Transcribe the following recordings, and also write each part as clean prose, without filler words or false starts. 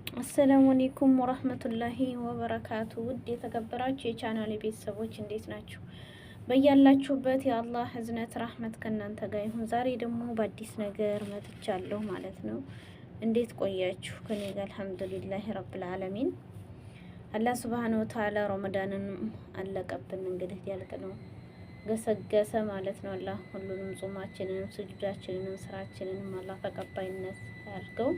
አሰላሙ አለይኩም ወራህመቱላሂ ወበረካቱ። ውድ የተከበራችሁ የቻናሌ ቤተሰቦች እንዴት ናችሁ? በያላችሁበት የአላህ እዝነት ራህመት ከእናንተ ጋር ይሁን። ዛሬ ደግሞ በአዲስ ነገር መጥቻለሁ ማለት ነው። እንዴት ቆያችሁ? ከኔ ጋር አልሐምዱሊላህ ረብል ዓለሚን። አላህ ሱብሃነሁ ወተዓላ ረመዳንን አለቀብን። እንግዲህ ያልቅ ነው ገሰገሰ ማለት ነው። አላህ ሁሉንም ጾማችንንም ስጁዳችንንም ስራችንንም አላህ ተቀባይነት ያድርገው።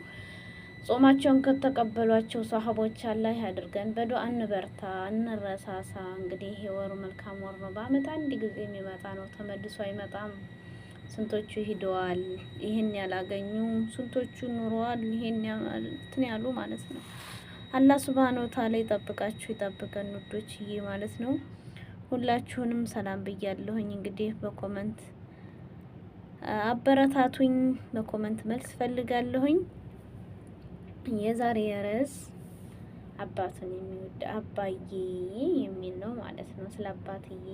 ጾማቸውን ከተቀበሏቸው ሰሃቦች አላህ ያድርገን። በዱዓ እንበርታ፣ እንረሳሳ። እንግዲህ የወሩ መልካም ወር ነው። በአመት አንድ ጊዜ የሚመጣ ነው፣ ተመልሶ አይመጣም። ስንቶቹ ሂደዋል፣ ይሄን ያላገኙ፣ ስንቶቹ ኑረዋል፣ ይሄን እንትን ያሉ ማለት ነው። አላህ ሱብሃነሁ ወተዓላ ይጠብቃችሁ፣ ይጠብቀን ውዶችዬ ማለት ነው። ሁላችሁንም ሰላም ብያለሁኝ። እንግዲህ በኮመንት አበረታቱኝ፣ በኮመንት መልስ ፈልጋለሁኝ። የዛሬ ርዕስ አባቱን የሚወድ አባዬ የሚል ነው ማለት ነው። ስለ አባትዬ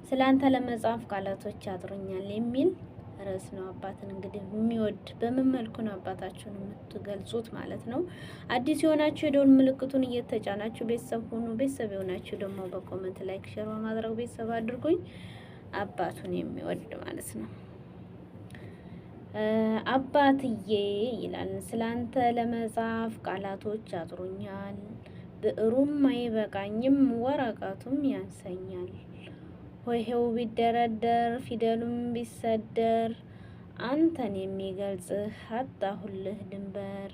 ስለ አንተ ለመጻፍ ቃላቶች ያጥሩኛል የሚል ርዕስ ነው። አባትን እንግዲህ የሚወድ በምን መልኩ ነው አባታችሁን የምትገልጹት ማለት ነው። አዲስ የሆናችሁ የደወል ምልክቱን እየተጫናችሁ ቤተሰብ ሁኑ። ቤተሰብ የሆናችሁ ደግሞ በኮመንት ላይክ፣ ሼር በማድረግ ቤተሰብ አድርጉኝ። አባቱን የሚወድ ማለት ነው። አባትዬ ይላል። ስላንተ ለመጻፍ ቃላቶች ያጥሩኛል፣ ብዕሩም አይበቃኝም፣ ወረቀቱም ያንሰኛል። ሆሄው ቢደረደር ፊደሉም ቢሰደር አንተን የሚገልጽህ አጣሁልህ ድንበር።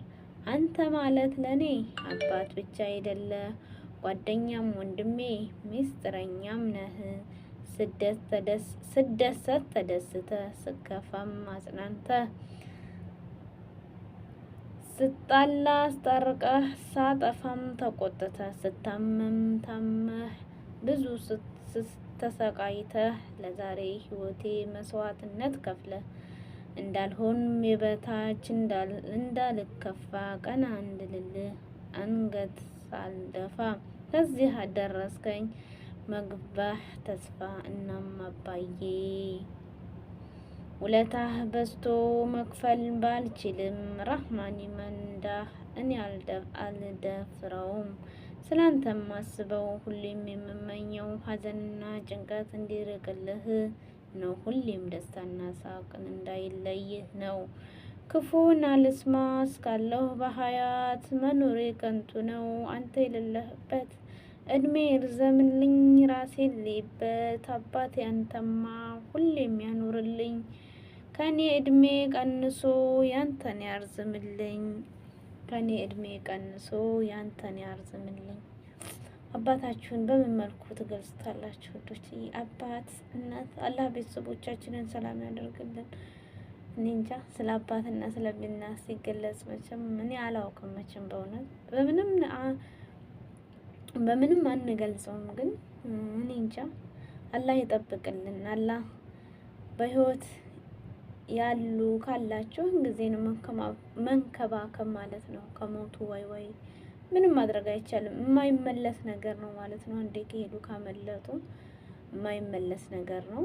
አንተ ማለት ለኔ አባት ብቻ አይደለ፣ ጓደኛም ወንድሜ ሚስጥረኛም ነህ። ስደሰት ተደስተ፣ ስከፋም አጽናንተ፣ ስጣላ አስታርቀህ፣ ሳጠፋም ተቆጥተ፣ ስታመም ታመህ፣ ብዙ ተሰቃይተህ፣ ለዛሬ ህይወቴ መስዋዕትነት ከፍለ፣ እንዳልሆን የበታች እንዳልከፋ፣ ቀና እንድልልህ አንገት ሳልደፋ፣ ከዚህ አደረስከኝ መግባህ ተስፋ። እናም አባዬ ውለታህ በዝቶ መክፈል ባልችልም፣ ራህማን መንዳህ እኔ አልደፍረውም። ስላንተም አስበው ሁሌም የምመኘው ሀዘንና ጭንቀት እንዲርቅልህ ነው። ሁሌም ደስታና ሳቅን እንዳይለይህ ነው። ክፉን አልስማ እስካለሁ በሀያት፣ መኖሬ ከንቱ ነው አንተ የሌለህበት። እድሜ ይርዘምልኝ ራሴን ልይበት፣ አባቴ አንተማ ሁሌም ያኑርልኝ። ከኔ እድሜ ቀንሶ ያንተን ያርዝምልኝ፣ ከኔ እድሜ ቀንሶ ያንተን ያርዝምልኝ። አባታችሁን በምን መልኩ ትገልጹታላችሁ? ወዶች አባት እናት፣ አላህ ቤተሰቦቻችንን ሰላም ያደርግልን። እኔ እንጃ ስለ አባትና ስለ እናት ሲገለጽ መቼም እኔ አላውቅም። መቼም በእውነት በምንም አንገልጸውም። ግን እኔ እንጃ አላህ ይጠብቅልን። አላህ በህይወት ያሉ ካላችሁ ጊዜ ነው መንከባከብ ማለት ነው። ከሞቱ ወይ ምንም ማድረግ አይቻልም። የማይመለስ ነገር ነው ማለት ነው። አንዴ ከሄዱ ካመለጡ የማይመለስ ነገር ነው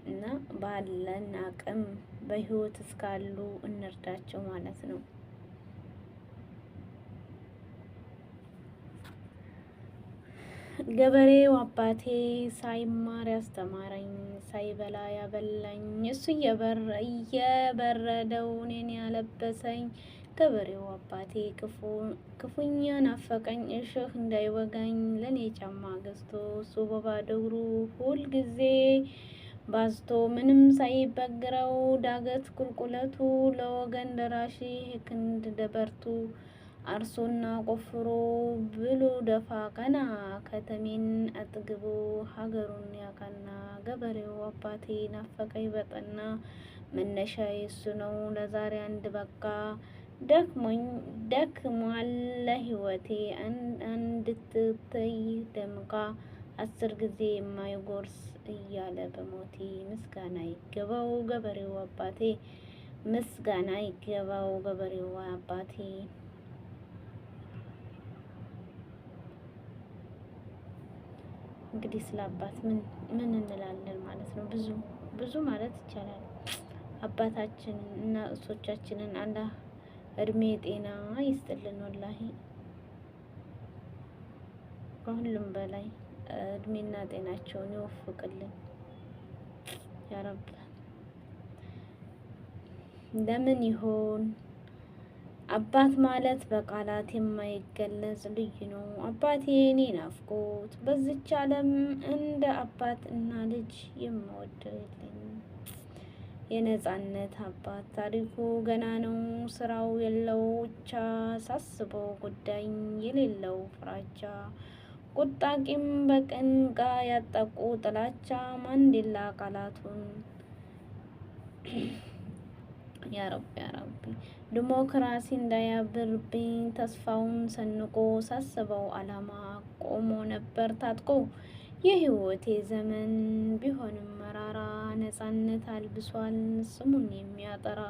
እና ባለን አቅም በህይወት እስካሉ እንርዳቸው ማለት ነው። ገበሬው አባቴ ሳይማር ያስተማረኝ፣ ሳይበላ ያበላኝ፣ እሱ እየበረደው እኔን ያለበሰኝ። ገበሬው አባቴ ክፉኛ ናፈቀኝ፣ እሾህ እንዳይወጋኝ ለኔ ጫማ ገዝቶ፣ እሱ በባዶ እግሩ ሁልጊዜ ባዝቶ፣ ምንም ሳይበግረው ዳገት ቁልቁለቱ፣ ለወገን ደራሺ ክንድ ደበርቱ። አርሶና ቆፍሮ ብሎ ደፋ ቀና፣ ከተሜን አጥግቦ ሀገሩን ያቀና። ገበሬው አባቴ ናፈቀኝ በጠና፣ መነሻዬ እሱ ነው ለዛሬ አንድ በቃ። ደክሟል ለህይወቴ እንድትታይ ደምቃ፣ 10 ጊዜ የማይጎርስ እያለ በሞቴ። ምስጋና ይገባው ገበሬው አባቴ፣ ምስጋና ይገባው ገበሬው አባቴ። እንግዲህ ስለ አባት ምን እንላለን ማለት ነው? ብዙ ማለት ይቻላል። አባታችንን እና እሶቻችንን እድሜ ጤና ይስጥልን። ወላሂ ከሁሉም በላይ እድሜና ጤናቸውን ይወፍቅልን ያ ረብ። ለምን ይሆን አባት ማለት በቃላት የማይገለጽ ልዩ ነው። አባቴ የኔ ናፍቆት በዚች ዓለም እንደ አባት እና ልጅ የምወደው የለኝም። የነጻነት አባት ታሪኩ ገና ነው። ስራው የለው ብቻ ሳስበው ጉዳይ የሌለው ፍራቻ ቁጣ ቂም በቀን ጋ ያጠቁ ጥላቻ ማንዴላ ቃላቱን ያረብ ዲሞክራሲ እንዳያብርብኝ ተስፋውን ሰንቆ ሳስበው አላማ ቆሞ ነበር ታጥቆ። የህይወቴ ዘመን ቢሆንም መራራ ነጻነት አልብሷል ስሙን የሚያጠራ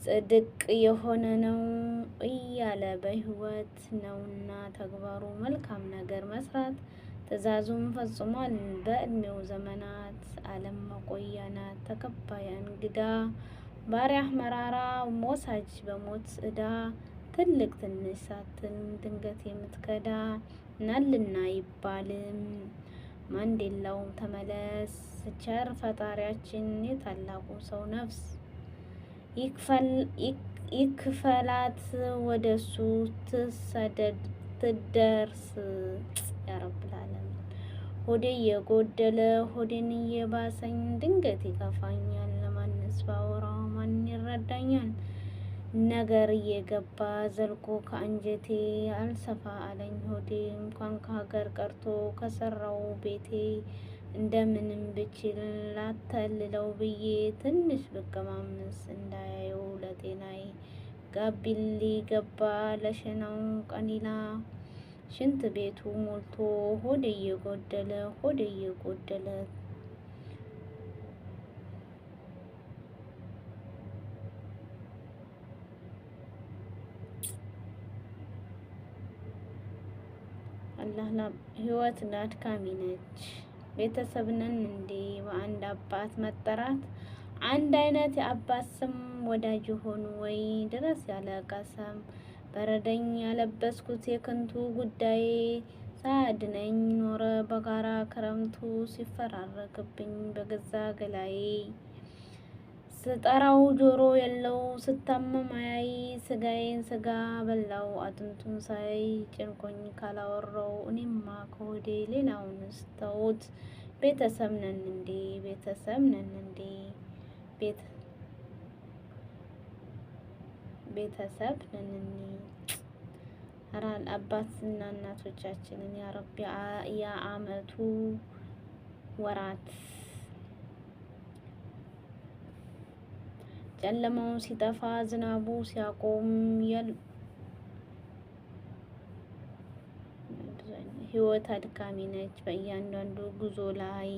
ጽድቅ የሆነ ነው እያለ በህይወት ነውና ተግባሩ መልካም ነገር መስራት ትዕዛዙን ፈጽሟል በእድሜው ዘመናት። ዓለም መቆያ ናት ተቀባይ እንግዳ ባሪያህ መራራ ሞሳጅ በሞት ዕዳ ትልቅ ትንሽ ሳትል ድንገት የምትከዳ ናልና ይባልም ማንዴላው ተመለስ ቸር ፈጣሪያችን የታላቁ ሰው ነፍስ ይክፈላት ወደሱ ትሰደድ ትደርስ ያረብላለን። ሆዴ የጎደለ ሆዴን እየባሰኝ ድንገት ይከፋኛል ለማንስ ባወራ ማን ይረዳኛል? ነገር እየገባ ዘልቆ ከአንጀቴ አልሰፋ አለኝ ሆዴ እንኳን ከሀገር ቀርቶ ከሰራው ቤቴ እንደምንም ብችል ላተልለው ብዬ ትንሽ ብቀማምስ እንዳያየው ለጤናዬ ጋቢሊ ገባ ለሸናው ቀኒላ ሽንት ቤቱ ሞልቶ ሆዴ እየጎደለ ሆዴ እየጎደለ አላህ ህይወት አድካሚ ነች። ቤተሰብ ነን እንዴ በአንድ አባት መጠራት አንድ አይነት የአባት ስም ወዳጅ ሆኑ ወይ ድረስ ያለ ቀሰም በረደኝ ያለበስኩት የክንቱ ጉዳይ ሳያድነኝ ኖረ በጋራ ክረምቱ ሲፈራረቅብኝ በገዛ ገላዬ ስጠራው ጆሮ የለው ስታመም አያይ ስጋዬን ስጋ በላው አጥንቱን ሳይ ጭንቆኝ ካላወራው እኔማ ከሆዴ ሌላውን ስተውት ቤተሰብ ነን እንዴ ቤተሰብ ነን እንዴ ቤተሰብ ነን እንዴ አራል አባትና እናቶቻችንን ያ ረቢ የአመቱ ወራት ጨለማው ሲጠፋ ዝናቡ ሲያቆም ህይወት አድካሚ ነች። በእያንዳንዱ ጉዞ ላይ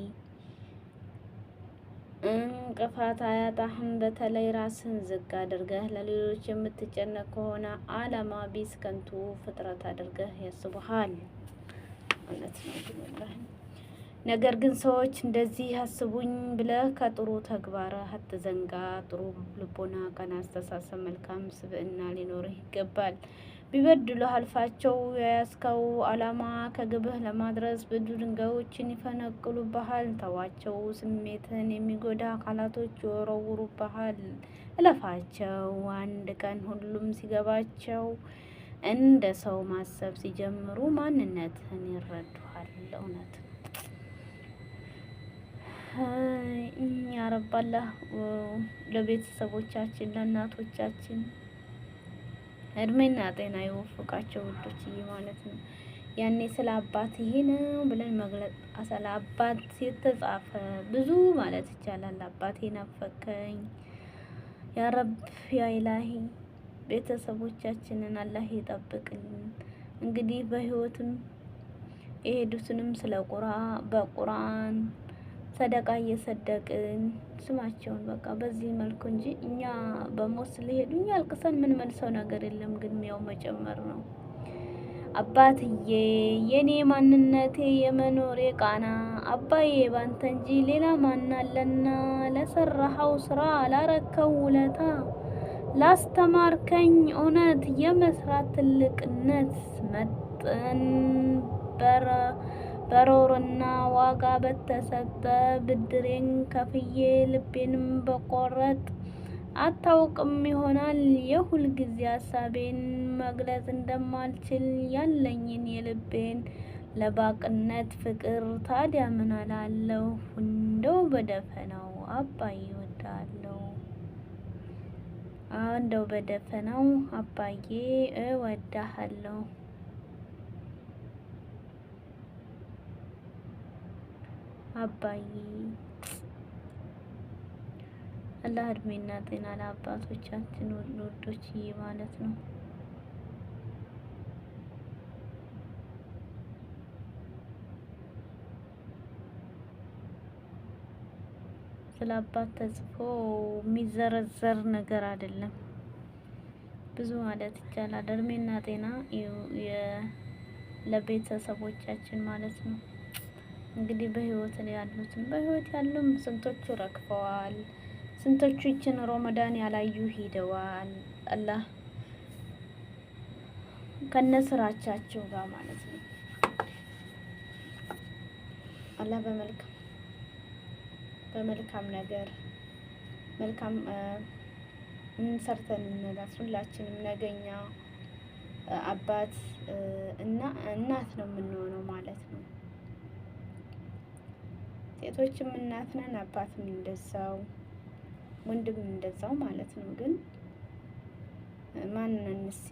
እንቅፋት አያጣህም። በተለይ ራስን ዝቅ አድርገህ ለሌሎች የምትጨነቅ ከሆነ አላማ ቢስ ከንቱ ፍጥረት አድርገህ ያስቡሃል ማለት ነው። ነገር ግን ሰዎች እንደዚህ ያስቡኝ ብለህ ከጥሩ ተግባርህ አትዘንጋ። ጥሩ ልቦና፣ ቀና አስተሳሰብ፣ መልካም ስብዕና ሊኖርህ ይገባል። ቢበድሉህ አልፋቸው። የያዝከው አላማ ከግብህ ለማድረስ ብዙ ድንጋዮችን ይፈነቅሉብሃል። ተዋቸው። ስሜትን የሚጎዳ ቃላቶች ይወረውሩብሃል። እለፋቸው። አንድ ቀን ሁሉም ሲገባቸው እንደ ሰው ማሰብ ሲጀምሩ ማንነትህን ይረዱሃል። እውነት ያ ረብ አላህ ለቤተሰቦቻችን ለእናቶቻችን እድሜና ጤና ይወፍቃቸው ውዶችዬ ማለት ነው። ያኔ ስለ አባት ይሄ ነው ብለን መግለጽ ስለ አባት የተጻፈ ብዙ ማለት ይቻላል። አባቴ ናፈቀኝ ያ ረብ ያ ኢላሂ ቤተሰቦቻችንን አላህ ይጠብቅልን። እንግዲህ በህይወትም የሄዱትንም ስለ በቁርአን ሰደቃ እየሰደቅን ስማቸውን በቃ በዚህ መልኩ እንጂ እኛ በሞት ስለሄዱ እኛ አልቅሰን ምን መልሰው ነገር የለም። ግን ያው መጨመር ነው። አባትዬ የኔ ማንነቴ የመኖሬ ቃና አባዬ ባንተ እንጂ ሌላ ማን አለና ለሰራኸው ስራ ላረከው ውለታ ላስተማርከኝ እውነት የመስራት ትልቅነት መጠን በሮርና ዋጋ በተሰጠ ብድሬን ከፍዬ ልቤንም በቆረጥ አታውቅም ይሆናል የሁል ጊዜ ሀሳቤን መግለጽ እንደማልችል ያለኝን የልቤን ለባቅነት ፍቅር ታዲያ ምን እላለሁ? እንደው በደፈናው አባዬ እወድሃለሁ። እንደው በደፈናው አባዬ እወድሃለሁ። አባዬ አላህ እድሜና ጤና ለአባቶቻችን ውዶች ማለት ነው። ስለ አባት ተጽፎ የሚዘረዘር ነገር አይደለም። ብዙ ማለት ይቻላል። እድሜና ጤና ለቤተሰቦቻችን ማለት ነው። እንግዲህ በህይወት ያሉትን በህይወት ያሉም ስንቶቹ ረግፈዋል። ስንቶቹ ይችን ረመዳን ያላዩ ሂደዋል። አላህ ከነስራቻቸው ጋር ማለት ነው። አላህ በመልካም ነገር መልካም ሰርተን እንላስ ሁላችንም ነገኛ አባት እና እናት ነው የምንሆነው ማለት ነው። ሴቶችም እናት ነን፣ አባትም እንደዛው፣ ወንድም እንደዛው ማለት ነው። ግን ማንን እንሲ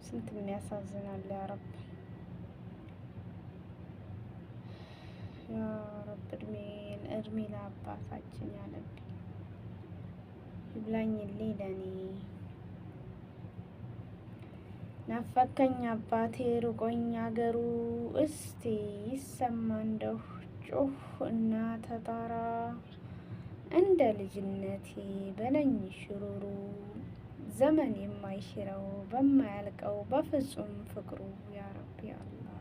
ስንት የሚያሳዝናል። ያ ረብ ያ ረብ እድሜ ለአባታችን ያለብኝ ይብላኝልኝ ለኔ። ናፈከኝ አባቴ ሩቆኝ አገሩ እስቲ ይሰማ እንደው ጮህ እና ተጣራ እንደ ልጅነቴ በለኝ ሽሩሩ ዘመን የማይሽረው በማያልቀው በፍጹም ፍቅሩ ያ ረቢ አላህ።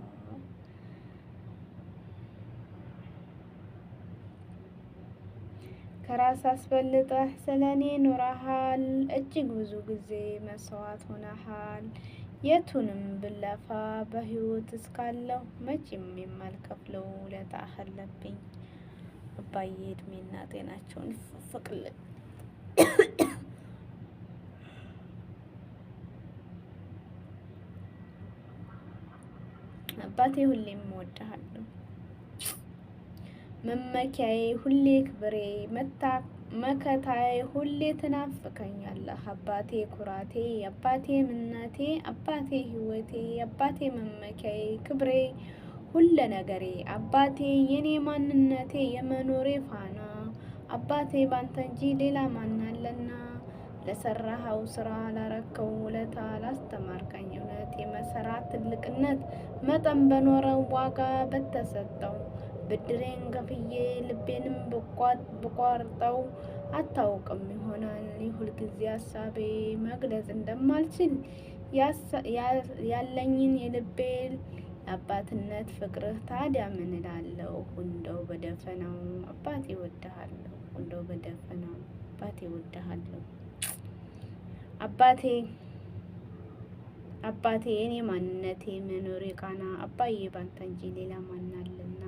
ከራስ አስበልጠህ ስለኔ ኑረሃል፣ እጅግ ብዙ ጊዜ መስዋዕት ሆነሃል። የቱንም ብለፋ በህይወት እስካለሁ መቼም የማልከፍለው ውለታ አለብኝ። አባዬ እድሜና ጤናቸውን ይፈቅልን። አባቴ ሁሌም እወድሃለሁ፣ መመኪያዬ፣ ሁሌ ክብሬ፣ መከታዬ፣ ሁሌ ትናፍቀኛለህ። አባቴ ኩራቴ፣ አባቴ ምነቴ፣ አባቴ ህይወቴ፣ አባቴ መመኪያዬ፣ ክብሬ፣ ሁለ ነገሬ፣ አባቴ የኔ ማንነቴ፣ የመኖሬ ፋና፣ አባቴ ባንተ እንጂ ሌላ ማናለና። ለሰራኸው ስራ ላረከው ውለታ ላስተማርከኝ እውነት የመሰራት ትልቅነት መጠን በኖረው ዋጋ በተሰጠው ብድሬን ከፍዬ ልቤንም ብቋርጠው አታውቅም ይሆናል የሁል ጊዜ ሀሳቤ መግለጽ እንደማልችል ያለኝን የልቤን አባትነት ፍቅርህ ታዲያ ምን እላለሁ? እንደው በደፈናው አባቴ እወድሃለሁ፣ እንደው በደፈናው አባቴ እወድሃለሁ። አባቴ የኔ ማንነቴ መኖሬ ቃና፣ አባዬ ባንተ እንጂ ሌላ ማናለና።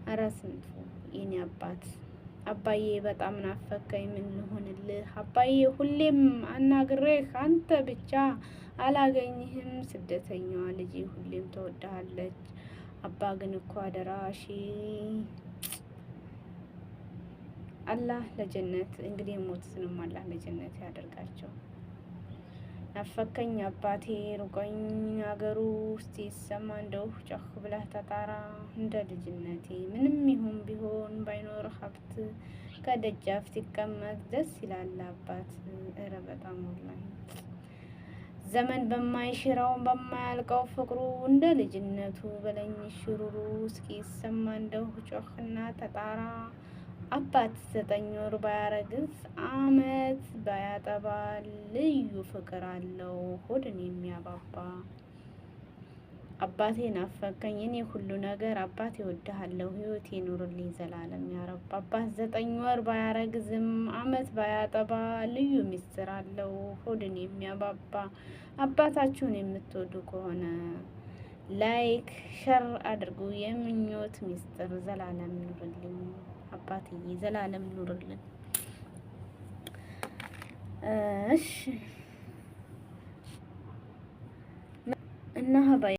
ኧረ ስንቱ የኔ አባት አባዬ በጣም ናፈከኝ፣ ምን ልሆንልህ አባዬ? ሁሌም አናግሬህ አንተ ብቻ አላገኝህም። ስደተኛዋ ልጅ ሁሌም ተወዳሃለች። አባ ግን እኮ አደራሽ አላህ ለጀነት እንግዲህ ሞትንም አላህ ለጀነት ያደርጋቸው። ናፈከኝ አባቴ ሩቆኝ አገሩ ውስጥ ይሰማ እንደው ጮህ ብለህ ተጣራ እንደ ልጅነቴ። ምንም ይሁን ቢሆን ባይኖር ሀብት ከደጃፍ ሲቀመጥ ደስ ይላል አባት። እረ በጣም ወላሂ ዘመን በማይሽረው በማያልቀው ፍቅሩ እንደ ልጅነቱ በለኝ ሽሩሩ እስኪ ሰማ እንደው ጮህና ተጣራ አባት 9 ወር ባያረግዝ አመት ባያጠባ ልዩ ፍቅር አለው ሆድን የሚያባባ። አባቴ ናፈቀኝ እኔ ሁሉ ነገር አባቴ እወድሃለሁ ህይወቴ ኑርልኝ ዘላለም ያረብ። አባት 9 ወር ባያረግዝም አመት ባያጠባ ልዩ ሚስጥር አለው ሆድን የሚያባባ። አባታችሁን የምትወዱ ከሆነ ላይክ ሸር አድርጉ። የምኞት ሚስጥር ዘላለም ኑርልኝ አባትዬ ዘላለም ኑርልን። እሺ እና